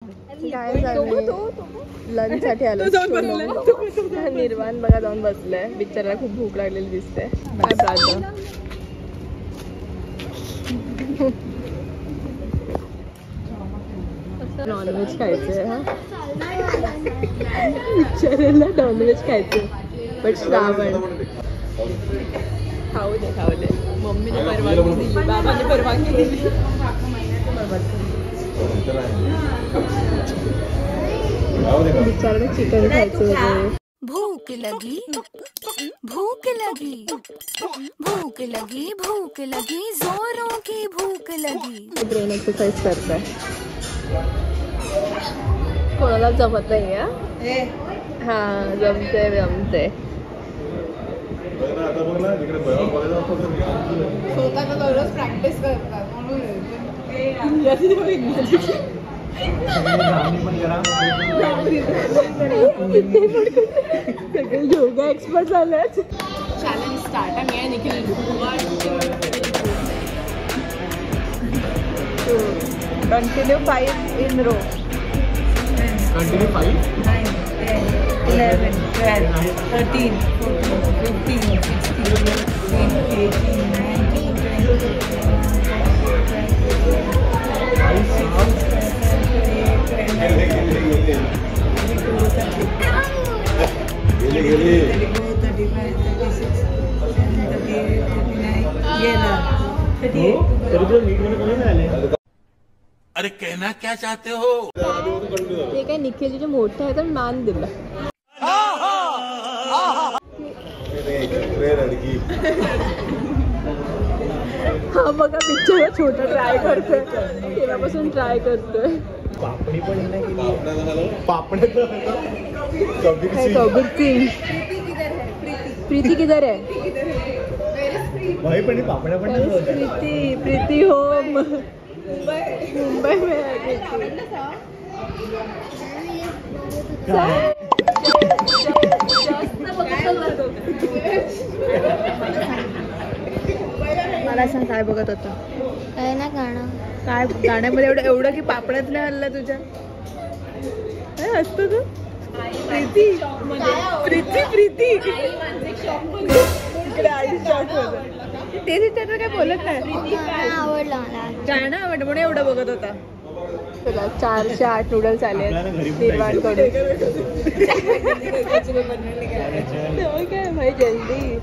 काय लंच साठी आलो. निर्वाण बघा जाऊन बसलाय. बिचाराला खूप भूक लागलेली दिसते. काय प्रार्थना नॉनव्हेज खायचंय. हा बिचाराला नॉनव्हेज खायचंय. पण श्रावण खाऊ दे खाऊ दे. मम्मीने परवानगी दिली, बाबाने परवानगी दिली. बिचाराला चिकन खायचं होतं. भूख लगी भूख लगी भूख लगी भूख लगी जोरों की भूख लगी. ब्रेन एक्सरसाइज करताय. कोणाला जमत नाही. हा जमते जमते. स्वतःला दररोज प्रॅक्टिस करतात म्हणून सगळे योगा एक्सपर्ट झालेत. चॅलेंज स्टार्ट आहे. मी Nikhil continue 5 in row. Continue 5 9 10 11 12 13 14 15 16 18 19 अरे कहना क्या चाहते हो? ते काय निखिल जे मोठे आहे तर मान दिला. हा बघा पिक्चर छोटा ट्राय करतोय. तेव्हापासून ट्राय करतोय. पापडी पण नाही केली. पापड कबीर सिंग. प्रीति किधर है? भाई पण पापड्या पण नाही. प्रीति प्रीति होम मुंबई में है. मला सांग काय बघत होता? काय ना गाणं काय गाण्यामध्ये एवढं की पापड्यात नाही हल्ला तुझ्या? काय असतं तू? प्रीती प्रीती प्रीती इकडे आई शॉक होतं. ते त्याचं काय बोलत नाही. आवडलं मला. गाणं आवडलं म्हणून एवढं बघत होता. चला 408 नूडल्स आले निर्वाण कडून. काय भाई जल्दी.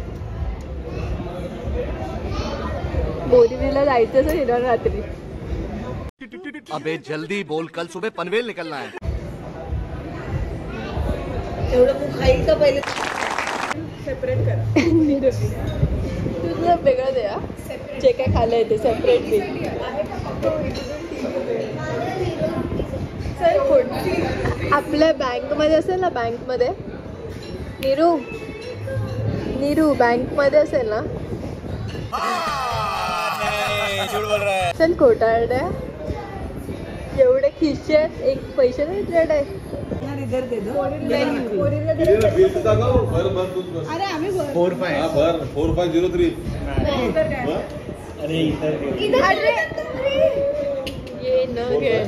बोरीवलीला जायचं असं निर्वाण रात्री. अबे जल्दी बोल, कल सुबह पनवेल निकलना है. एवढं तू खायचं पहिले सेपरेट करा. तुझं वेगळं दे. जे काय खाल्लंय ते सेपरेट दे. आपल्या बँकमध्ये असेल ना, बँकमध्ये नीरू बँकमध्ये असेल ना. चल खोटारड्या. एवढे खिशे आहेत, एक पैसे नाही तुझ्याकडे. अरे आम्ही 4503. अरे ये न घे.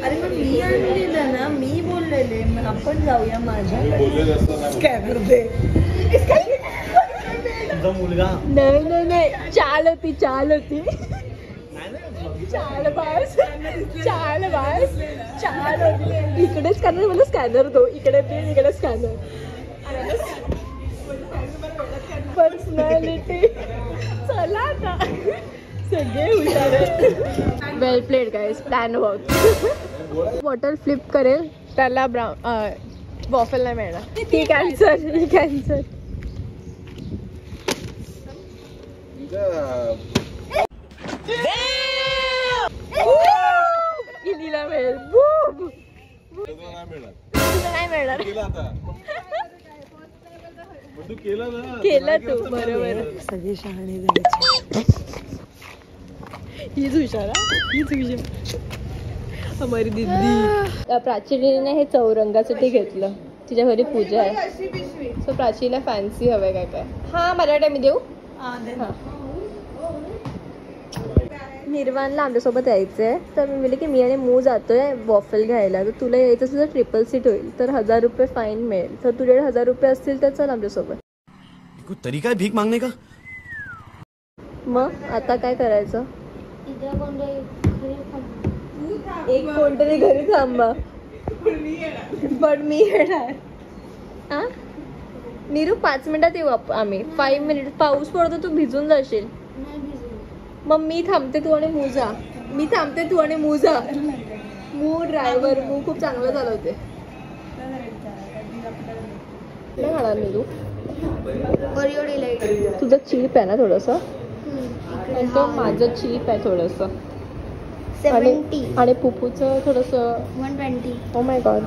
अरे पण मी आणलेलं ना, मी बोललेले आपण जाऊया माझ्या स्कॅनर दे. तुझा मुलगा नाही चाल होती. चाल बास होती. इकडे स्कॅनर मला स्कॅनर दो. इकडे पिन इकडे स्कॅनर. पर्सनॅलिटी. चला आता सगळे हुशार. Well played guys. Plan work. Bottle flip करेल त्याला वॉफल नाही मिळणार. ही कॅन्सर. इलीला मिळेल. नाही मिळणार. केलं तू बरोबर. सगळे शहाणे जायचे. हीच हुशार. हमारी दीदी. प्राचीने हे चौरंगासाठी घेतलं. तिच्या घरी पूजा आहे. सो प्राचीला फॅन्सी हवंय काय. हा माझ्याकडे मी देऊ. हा निर्वाणला आमच्यासोबत यायचं आहे, तर मी बोलले की मी आणि मू जातोय वॉफल घ्यायला, तर तुला यायचं असेल तर ट्रिपल सीट होईल, तर 1000 रुपये फाईन मिळेल, तर तुझ्याकडे 1000 रुपये असतील तर चल आमच्यासोबत. कोई तरीका है भीख मांगने का? मग आता काय करायचं? इथं कोणतरी घरी थांब. एक कोणतरी घरी थांबा, पण मी येणार. हा नीरू 5 मिनिटात येऊ आम्ही. 5 मिनिट. पाऊस पडतो, तू भिजून जाशील. नाही भिजू. मग मी थांबते, तू आणि मुजा. मी थांबते, तू आणि मुजा. मू ड्रायव्हर. मू खूप चांगलं चालवते. नाही खाणार नीरू. Oreo delight. तुझं चीप आहे ना थोडंसं, आणि तो माझं चीप आहे थोडंसं. 70. आणि पुपूचं थोडंसं 120. Oh my God.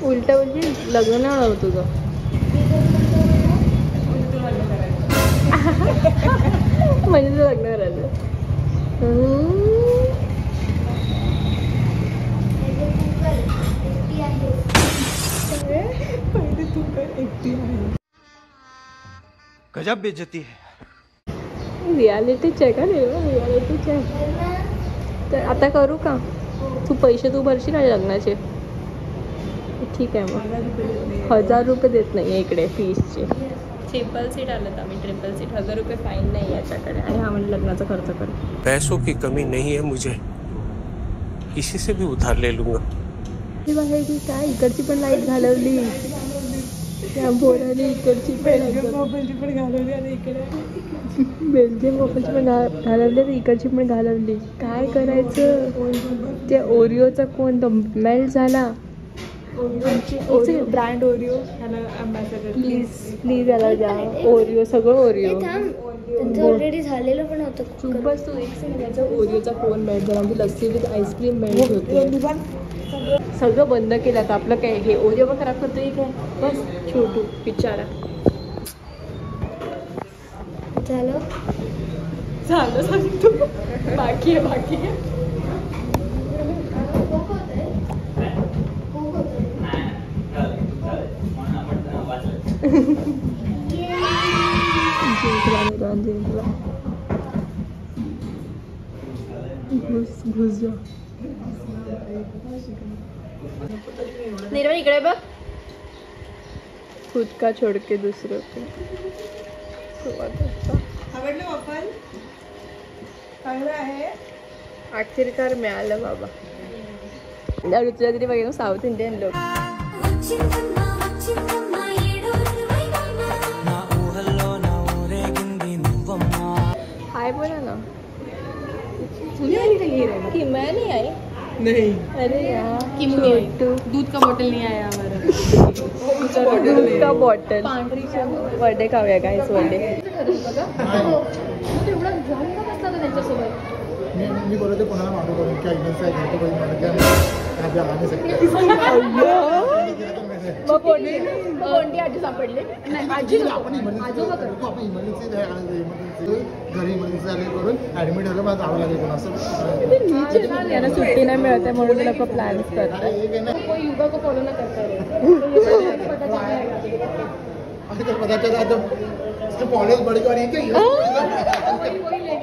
उलट उलटी लग्न नाही होणार तुझं. म्हणजे तुझं लग्न करायचं. गजब बेइज्जती है. रियालिटीच आहे का? रियालिटीच आहे. तर आता करू का? तू पैसे तू भरशील ना लग्नाचे? ठीक आहे. मग 1000 रुपये देत नाही इकडे फीसचे. ट्रिपल सीट आलं, आम्ही ट्रिपल सीट. 1000 रुपये फाईन नाही याच्याकडे, आणि हा म्हणजे लग्नाचा खर्च कर. पैसों की कमी नहीं है मुझे, किसी से भी उधार ले लूंगा. बाहेर काय इकडची पण लाईट घालवली त्या पोराने, इकडची पण घालवली, आणि इकडे बेल्जियम वॉफलची पण घालवली, तर इकडची पण घालवली. काय करायचं? त्या ओरिओचा कोण तो मेल्ट झाला. ब्रँड ओरिओ प्लीज याला द्या. ओरिओ सगळं ओरिओ. त्यांचं ऑलरेडी झालेलं पण होतं. खूपच. तू एक सेकंड, त्याचा ओरिओचा कोण मेल्ट झाला, म्हणजे लस्सी विथ आईस्क्रीम मेल्ट होते. सगळं बंद केलं तर आपलं काय, हे ओरिओ पण खराब करतोय काय? बस छोटू बिचारा. झालं सांगतो. बाकी आहे. जिंकला. घुस जा. निर्वाण इकडे बघ. खुद का छोड़ के दूसरों को. आवडलं वापर चांगलं आहे. आखिरकार मिळालं बाबा. तुझ्या तरी बघा साऊथ इंडियन लोक. हाय बोला ना. कि मैं नहीं आई. नहीं. अरे यार छोटू. दूध का बॉटल नहीं आया हमारा. दूध का बॉटल. बर्थडे खाऊया का? इस बर्थडे मी बोलत होते कोणाला मागू करून क्या इव्हेंट्स आहे घेतो कोणी मला क्या आने सकते. मग कोणती आजी सापडली? आजी आपण इमर्जन्सी घरी इमर्जन्सी आले करून ऍडमिट झालं मला जावं लागेल असं. यांना सुट्टी नाही मिळते म्हणून लोक प्लॅन्स करतात. युगा को फॉलो नाही करतात. पता चला तो फॉलोअर्स बढ़ गए और ये क्या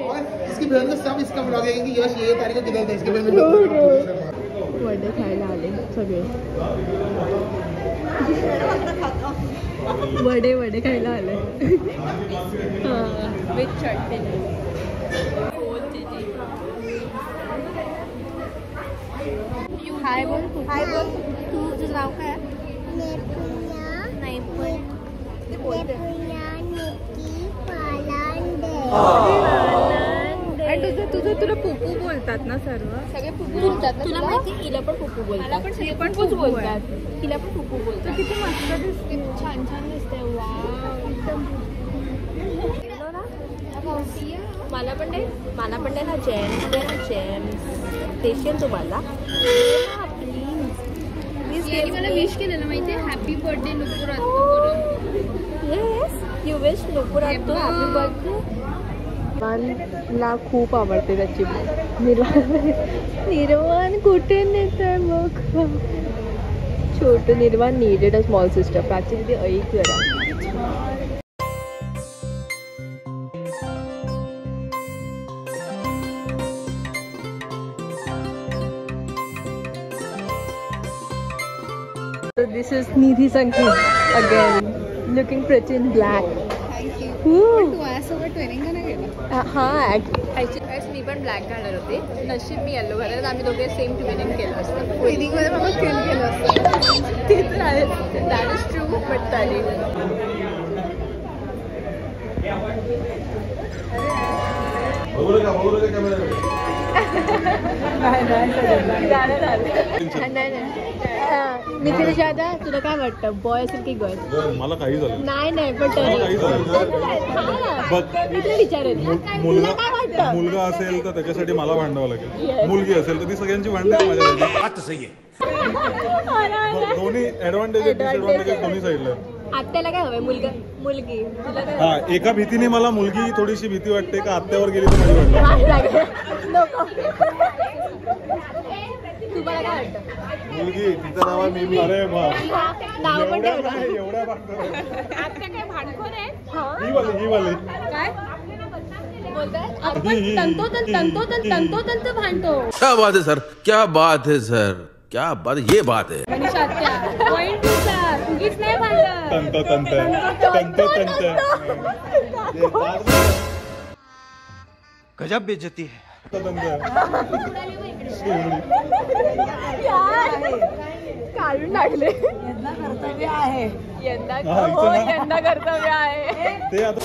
और इसकी बहन को सब इसका ब्लॉग है कि यश ये तारीख को किधर था इसके बहन में. बर्थडे खायला आले सगळे. वडे खायला आले. विथ चटणी. हाय बोल. तुझं नाव काय? नाही पण तुला पुपू बोलतात ना सर्व? सगळे पुपू बोलतात ना. तुला माहिती? हिला पण पुपू बोलतात. हिला पण पुपू बोलतात. हिला पण पुपू बोलतात. किती मस्त दिसते. छान दिसते. मला पण दे ना जेम्स. देशील तुम्हाला? प्लीज. मला विश केलेलं माहिती आहे. Happy birthday Nupur. Yes you wish Nupur. Happy birthday. निर्वाणला खूप आवडते त्याची निर्वाण कुठे नेतोय मग छोटू Nirvan needed a small sister. Prachi ती ऐक जरा. So this is Nidhi Sanket again, looking pretty in black. Thank you. Woo. तू माझ्यासोबत ट्रेनिंग का नाही केलं? हा ॲक्च्युली मी पण ब्लॅक घालणार होते. नशीब मी येलो घालत. आम्ही दोघे सेम ट्विनिंग केलं असतं. ट्रेनिंगमध्ये मला फेल केलं असतं. ते तर आहे. दॅट इज ट्रू बट तरी निखिल दादा तुला काय वाटतं बॉय असेल की गर्ल? मला काही झालं नाही पण मी विचारेल तुला काय वाटतं? मुलगा असेल तर त्याच्यासाठी मला भांडावं लागेल. मुलगी असेल तर ती सगळ्यांची भांडणार माझ्यासाठी. दोन्ही ऍडव्हान्टेज डिसएडव्हान्टेज दोन्ही साईडला. आत्याला काय हवंय? मुलगी तुला काय? हा एका भीतीने मला मुलगी थोडीशी भीती वाटते का आत्यावर गेली तर माझी भांडण. तुम्हाला काय वाटतं? मुलगी तिचं नाव आहे मिमी. अरे नाव पण ठेवलं. एवढ्या भांडण आत्या काय भांडखोर आहे? ही वाली काय बोलताय? तंतोतंत भांडतो. क्या बात है सर, क्या बात है सर, क्या बात, ये बात है. पॉइंट उगीच नाही भांडत. तंत गजब बेइज्जती है. काढून टाकले. यंदा कर्तव्य आहे. यंदा कर्तव्य आहे. ते आता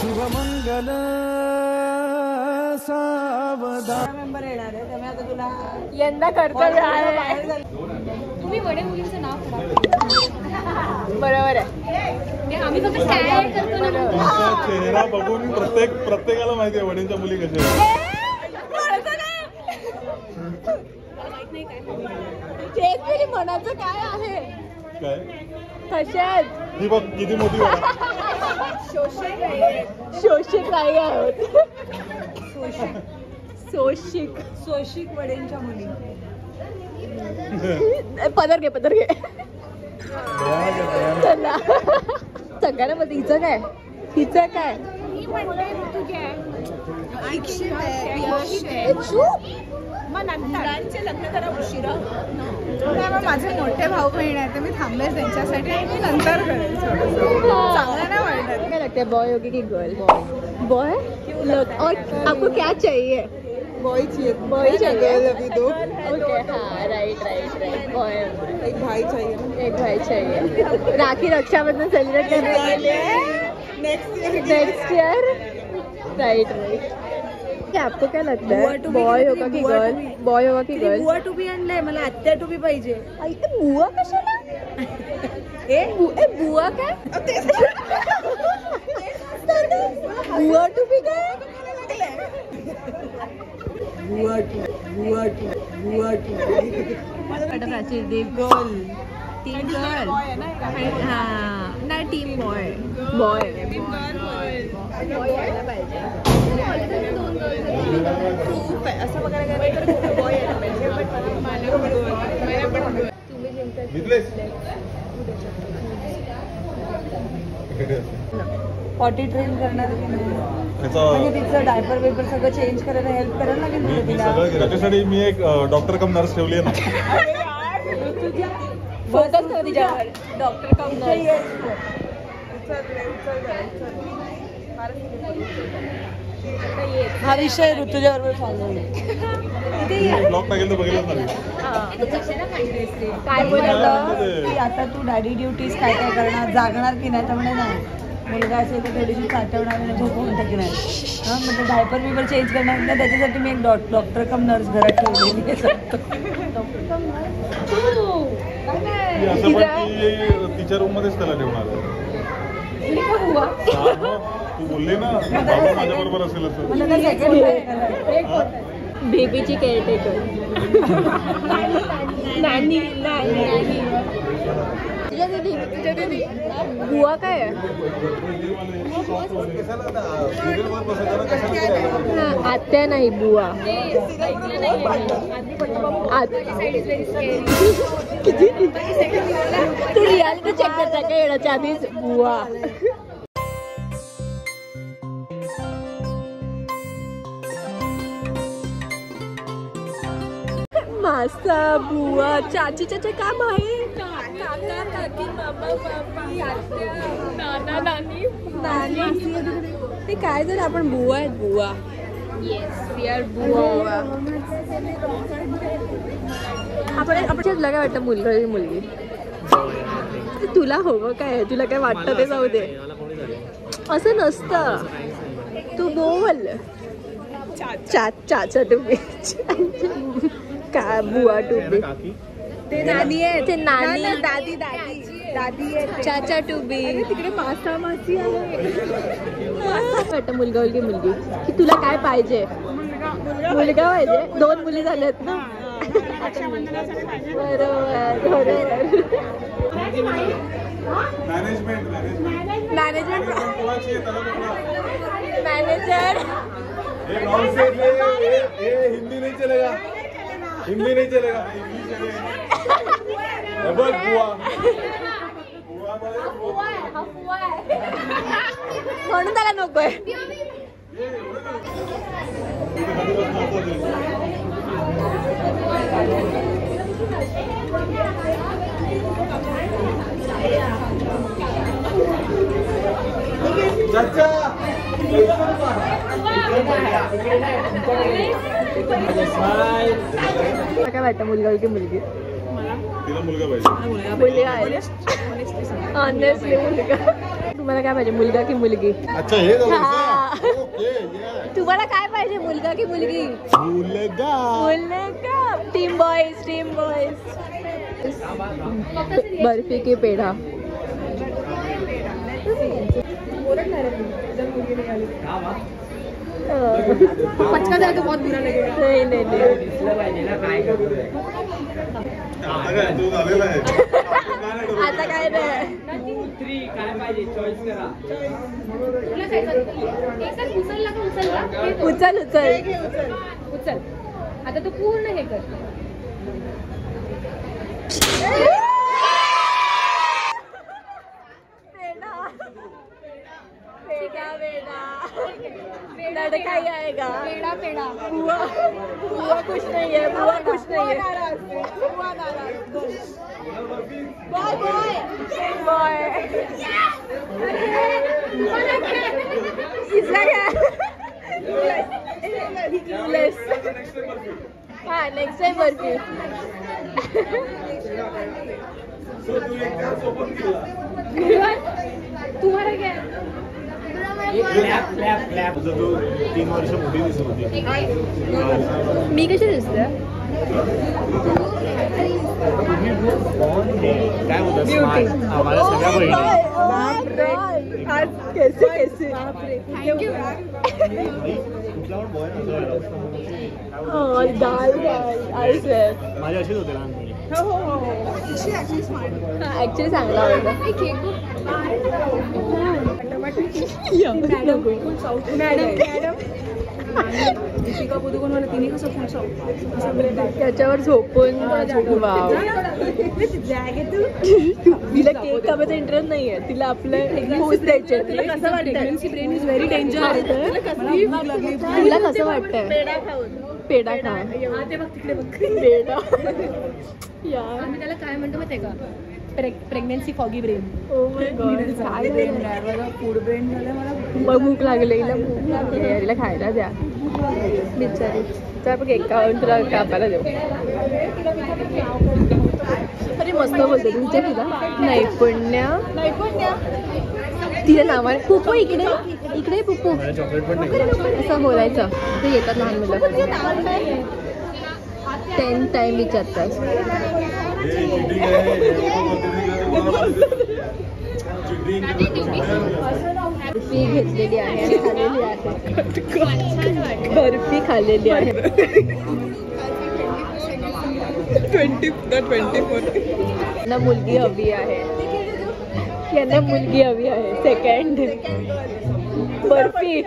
मेंबर येणार आहे त्यामुळे आता तुला यंदा कर्तव्य आहे. तुम्ही वडे मुलींचं नाव करा. बरोबर आहे. आम्ही फक्त स्टँड करतो ना. तुमचा चेहरा बघून प्रत्येकाला माहिती आहे वडीलच्या मुली कशा आहेत. मनाचं काय आहे? काय कशात? ही बघ किती मोठी वडा. शोषित नाही आहोत. सोशिक वडेंच्या मुली. पदर घे चला. सगळ्यांना मध्ये हिचं काय मुलांचे लग्न करा उशिरा. माझे मोठे भाऊ बहीण आहेत मी थांबले त्यांच्यासाठी मी नंतर करेल. चांगलं नाही वाटत. क्या लगता है बॉय होगी कि गर्ल? बॉय. और आपको क्या चाहिए? बॉय चाहिए. बॉय चाहिए. गर्ल अभी दो. ओके हाँ राइट बॉय. एक भाई चाहिए. राखी रक्षाबंधन सेलिब्रेट करने के लिए नेक्स्ट ईयर. राइट. क्या आपको क्या लगता है बॉय होगा कि गर्ल? बुवा टोपी आणलंय मला. आत्या टोपी पाहिजे. बुवा कशाला? बुवा काय? बुवा टोपी काय? प्राचीर देव गर्ल. Team girl. हा नाही टीम बॉय. यायला पाहिजे. असं बघायला गेलं तर बॉय यायला पाहिजे. तुम्ही जिंकता. पॉटी ट्रेन करणार त्याचा म्हणजे तिचं डायपर वेपर सगळं चेंज करायला हेल्प करायला लागेल मी तिला. सगळं त्याच्यासाठी मी एक डॉक्टर कम नर्स ठेवली आहे ना. फोकस कर तिच्यावर. डॉक्टर कम नर्स. हा विषय ऋतुजाबरोबर चालू ब्लॉग टाकेल तर बघितलंच नाही. काय बोलायचं? की आता तू डॅडी ड्युटीज काय करणार, जागणार की नाही? त्यामुळे नाही मुलगा असेल तर थोडीशी साठवणार आणि झोपवून टाकणार. हां म्हणजे डायपर बिपर चेंज करणार नाही. त्याच्यासाठी मी एक डॉक्टर कम नर्स घरात ठेवलेली आहे. असं पण ती तिच्या रूम मध्येच त्याला ठेवणार आहे. तू बोलली ना बाबा माझ्या बरोबर असेल असं. मला सेकंड बेबीची केअरटेकर. नानी. तुझ्या दीदी बुवा काय आहे? आत्या नाही बुवा. किती तू रियालिटी चेक करता का येण्याच्या आधीच बुवा? मासा बुवा चाची चाचा काम आहे. काका काकी मामा मामी आत्या नाना नानी नानी ते काय जर आपण बुवा आहेत बुवा. येस वी आर बुवा. आपण तुला काय वाटतं मुलगा की मुलगी? तुला हवं काय? तुला काय वाटतं ते जाऊ दे. असं नसतं. तू बोल. चाचा तुम्ही का बुवा टुबी ते नानी आहे. ते नानी दादी दादी दादी आहे. चाचा टुबी तिकडे मासा मासी आहे. वाटतं मुलगा की मुलगी की तुला काय पाहिजे? मुलगा पाहिजे. 2 मुली झाल्यात ना. बरोबर बरोबर. मॅनेजमेंट मॅनेजर हिंदी नहीं चलेगा. हिंदी नहीं चलेगा. म्हणून त्याला नकोय. काय वाटतं मुलगा की मुलगी? तिला मुलगा पाहिजे. मुलगा आहे. ऑनेस्टली मुलगा. तुम्हाला काय पाहिजे मुलगा की मुलगी? अच्छा हे तुम्हाला काय पाहिजे मुलगा की मुलगी? मुलगा. मुलगा. Team boys team boys. Barfi की पेढा. पचका जाए तो बहुत बुरा लगेगा. नहीं नहीं नहीं. आता काय नाही. उचल उचल उचल. आता तू पूर्ण हे कर. लड़का ही आएगा. पेड़ा पेड़ा. बुआ बुआ कुछ नहीं है. बुआ कुछ नहीं है. Boy boy boy. इसका क्या? हाँ नेक्स्ट टाइम बर्फी. तुम्हारा क्या? 3 वर्ष मोठी दिसत होती. मी कशी दिसते? काय होतं आम्हाला सगळ्या बहिणी. आज कैसे कैसे. दाल माझ्या अशीच होते लहानपणी. ऍक्च्युली चांगला होता. त्याच्यावर झोपून वाव. तिला केक कापायचा इंटरेस्ट नाहीये. तिला आपलं पोस्ट द्यायचे. तुला कसं वाटतं? Brain is very danger. तुला कसं वाटतंय? पेढा खा. ते बघ तिकडे बघ. पेढा यार. आम्ही त्याला काय म्हणतो माहिती का? Pregnancy foggy brain. Oh my God. काय झालं? फूड ब्रेन झालं मला. मग भूक लागली. हिला भूक लागली. हिला खायला द्या बिचारी. तर आपण केक खाऊन तुला कापायला देऊ. अरे मस्त बोलते तुमच्या. तिला नैपुण्य तिच्या नावाने. पुप्पू इकडे इकडे पुप्पू असं बोलायचं. ते येतात लहान मुलं. 10 टाइम विचारतात. बर्फी घेतलेली आहे आणि खाल्लेली आहे. बर्फी खाल्लेली आहे. 24 ना मुलगी हवी आहे. यांना मुलगी हवी आहे. सेकंड बर्फी.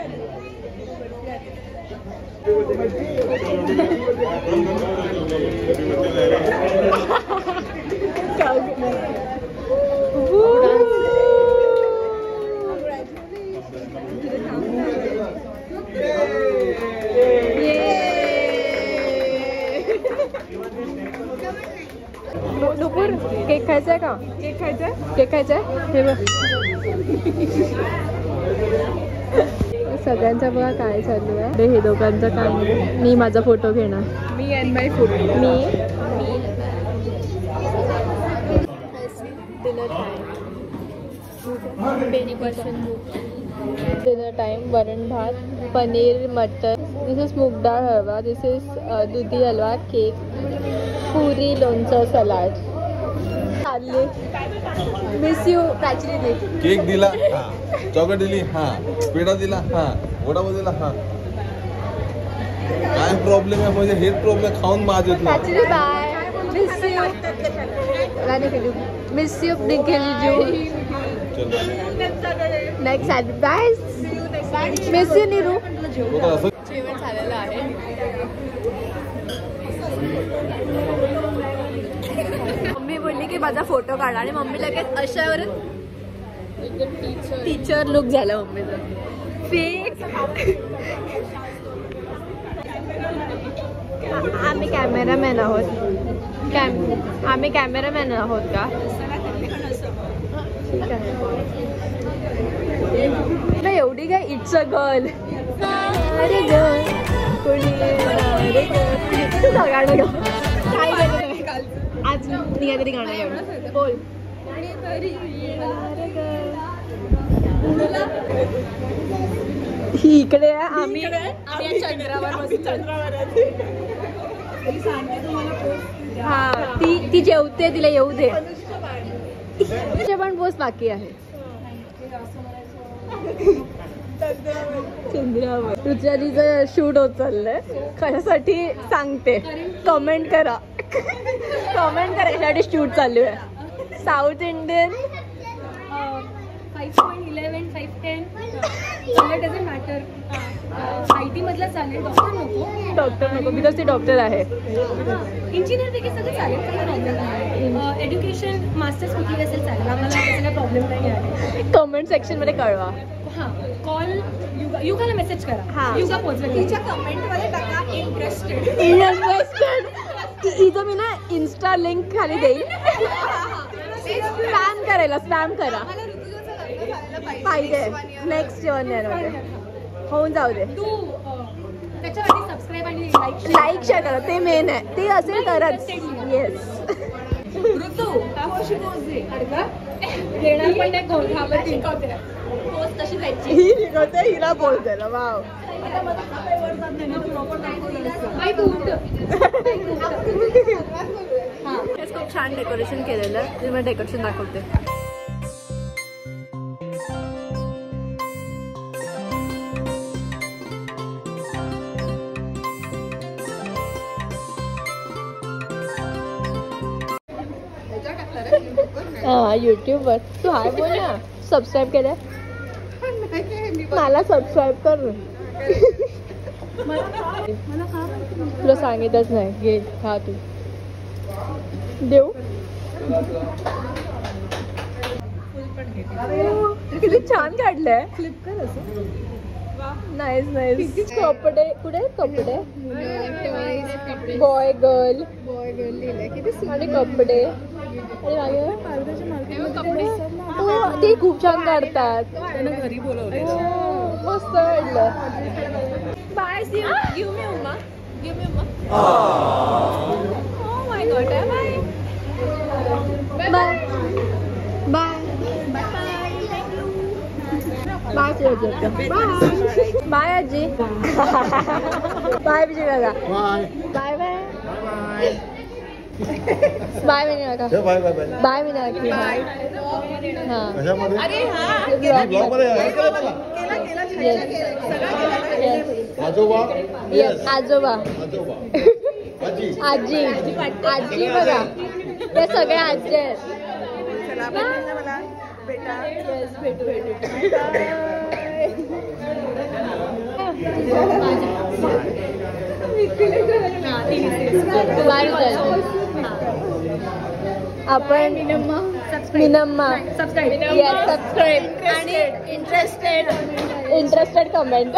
नुपूर केक खायचा आहे का? केक खायचा आहे? केक खायचा आहे? हे बघ सगळ्यांचा बघा काय चालू आहे. हे दोघांचं काय नाही. मी माझा फोटो घेणार. मी अँड माय फोटो. मी डिनर टाइम. वरण भात, पनीर मटर, दिस इज मूग डाळ हलवा, दिस इज दुधी हलवा, केक, पुरी, लोणचं, सलाड. चालले. मिस यू प्राची दीदी. केक दिला हा, चॉकलेट दिली हा, पेढा दिला हा, वडापाव दिला हा. काय प्रॉब्लेम आहे म्हणजे हेच प्रॉब्लेम खाऊन माझे. Prachi bye. Miss you. Miss you Nikhil जू. Next advice. Miss you Niru. जेवण झालेलं आहे. मम्मी बोलली की माझा फोटो काढा आणि मम्मी लगेच अशावर टीचर लुक झाला मम्मीचा. फेक. आम्ही कॅमेरामॅन आहोत. आम्ही कॅमेरामॅन आहोत का? ठीक आहे. नाही एवढी काय. It's a girl. अरे गर्ल कोणी गाणं गा. काय गाणं आज निघा तरी गाणं गाणं बोल. इकडे आम्ही चंद्रावर. हा ती जेवते. तिला येऊ दे. तिचे पण पोस्ट बाकी आहे. चंद्रावर तुझ्या शूट होत चाललंय. कशासाठी सांगते. कमेंट करा. कमेंट करा यासाठी शूट चालू आहे. South Indian 5.11 510 doesn't matter. IT मधला चालेल. डॉक्टर नको. डॉक्टर नको बिकॉज ती डॉक्टर आहे. इंजिनियर देखील सगळं चालेल. काही प्रॉब्लेम नाही. एज्युकेशन मास्टर्स कुठली असेल चालेल. आम्हाला त्याचा काही प्रॉब्लेम नाही आहे. कमेंट सेक्शन मध्ये कळवा. हां कॉल युगाला मेसेज करा. युगा पोहोचवा. तिच्या कमेंटमध्ये टाका इंटरेस्टेड. हिचं मी ना इन्स्टा लिंक खाली देईल. स्पॅम करायला. स्पॅम करा पाहिजे. नेक्स्ट 1 year मध्ये होऊन जाऊ दे. तू त्याच्यावरती सबस्क्राईब आणि लाईक शेअर करा. ते मेन आहे. ते असेल तरच. येस. ऋतू त्यावर्षी पोस्ट दे. देणार पण नाही. शिकवते पोस्ट कशी द्यायची. ही शिकवते हिला पोस्ट द्यायला. वाव. खूप छान डेकोरेशन केलेलं. तुम्ही डेकोरेशन दाखवते. हा यूट्यूबवर. तू हाय बोल ना. सबस्क्राईब केलंय. मला सबस्क्राईब कर. तुला सांगितलंच नाही. घे खा तू. देऊ. किती छान काढलंय. Nice nice. कपडे कुठे. कपडे बॉय गर्ल आणि कपडे. ते खूप छान काढतात. घरी बोलवले. मस्त वाटलं. Bye. Give me Uma. Give me Uma. Oh my god. Bye bye bye bye bye आजी. बाय विजय काका. Bye bye bye bye Vijay काका. Bye bye bye bye Vijay काकी. हां आजोबा. येस आजोबा. आजोबा. आजी. आजी. आजी बघा. त्या सगळ्या आजी आहेत. बेटा. येस भेटू. आपण मिनम्मा सबस्क्राईब आणि इंटरेस्टेड कमेंट.